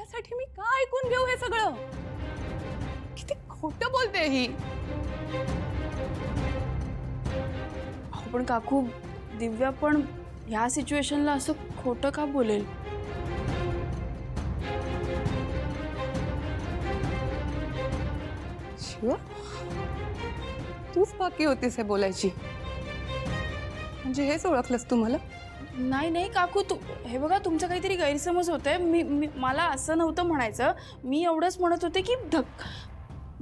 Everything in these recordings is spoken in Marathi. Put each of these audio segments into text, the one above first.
त्यासाठी मी का ऐकून घेऊ हे सगळं? किती खोटं बोलते ही. पण काकू, दिव्या पण ह्या सिच्युएशनला असं खोटं का बोलेल? शिवा, तूच बाकी होतीस हे बोलायची. म्हणजे हेच ओळखलंस तू मला? नाही नाही काकू, हे बघा, तुमचं काहीतरी गैरसमज होतंय. मला असं नव्हतं म्हणायचं. मी एवढंच म्हणत होते की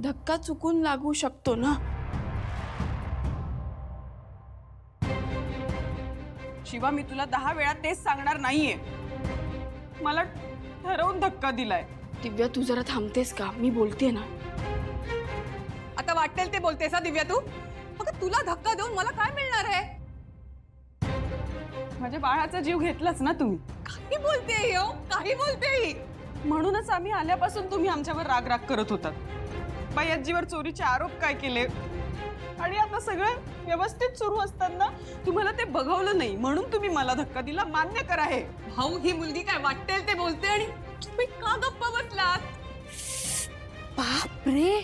धक्का चुकून लागू शकतो ना. शिवा, मी तुला 10 वेळा तेच सांगणार नाहीये. मला ठरवून धक्का दिलाय. दिव्या, तू जरा थांबतेस का? मी बोलते ना. आता वाटेल ते बोलतेस दिव्या तू. अगं तुला धक्का देऊन मला काय मिळणार आहे? माझ्या बाळाचा जीव घेतलाच ना तुम्ही. काही बोलते ही हो, काही बोलते ही. म्हणूनच आम्ही आल्यापासून तुम्ही आमच्यावर राग राग करत होतात. बाई आजीवर चोरीचे आरोप काय केले, आणि आता सगळं व्यवस्थित सुरू असताना तुम्हाला ते बघवलं नाही म्हणून तुम्ही मला धक्का दिला. मान्य करा हे. भाऊ, ही मुलगी काय वाटेल ते बोलते आणि तुम्ही का गप्पा बसलात? बापरे,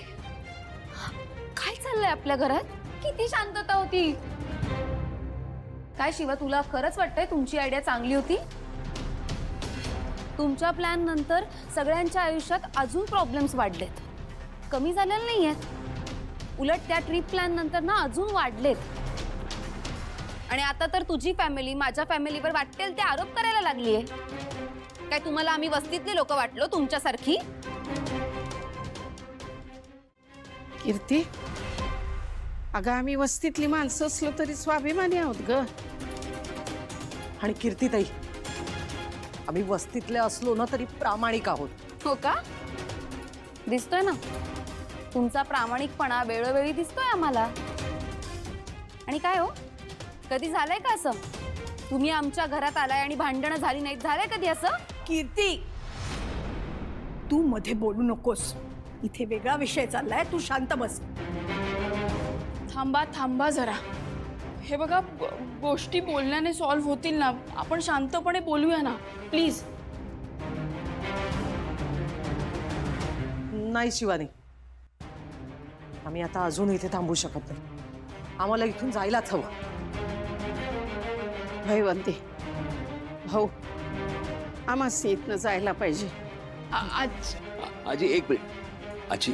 काय चाललंय आपल्या घरात? किती शांतता होती. काय शिवा, तुला खरंच वाटतंय तुमची आयडिया चांगली होती? तुमच्या प्लॅन नंतर सगळ्यांच्या आयुष्यात अजून प्रॉब्लेम्स वाढलेत, कमी झालेले नाहीयेत. उलट त्या ट्रिप प्लॅन नंतर ना अजून वाढलेत. आणि आता तर तुझी फॅमिली माझ्या फॅमिलीवर वाटेल ते आरोप करायला लागलीये. काय तुम्हाला आम्ही वस्तीतले लोक वाटलो तुमच्यासारखी? कीर्ती, अगं आम्ही वस्तीतली माणसं असलो तरी स्वाभिमानी आहोत ग. आणि कीर्तीताई, आम्ही वस्तीतले असलो ना तरी प्रामाणिक आहोत. हो का? दिसतोय ना तुमचा प्रामाणिकपणा, वेळोवेळी दिसतोय आम्हाला. आणि काय हो, कधी झालंय का असं तुम्ही आमच्या घरात आलाय आणि भांडणं झाली नाहीत? झालंय कधी असं? कीर्ती, तू मध्ये बोलू नकोस. इथे वेगळा विषय चाललाय, तू शांत बस. थांबा जरा. हे बघा, गोष्टी बोलण्याने सॉल्व्ह होतील ना. आपण शांतपणे बोलूया ना प्लीज. नाही शिवानी, आम्ही आता अजून इथे थांबू शकत नाही. आम्हाला इथून जायलाच हवं. भयवंती भाऊ, आम्हाला इथनं जायला पाहिजे. आजी एक मिनिट. आजी,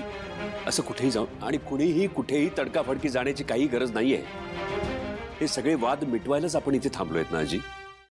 असं कुठेही जाऊन आणि कुणीही कुठेही तडकाफडकी जाण्याची काही गरज नाहीये. हे सगळे वाद मिटवायलाच आपण इथे थांबलोयत ना आजी.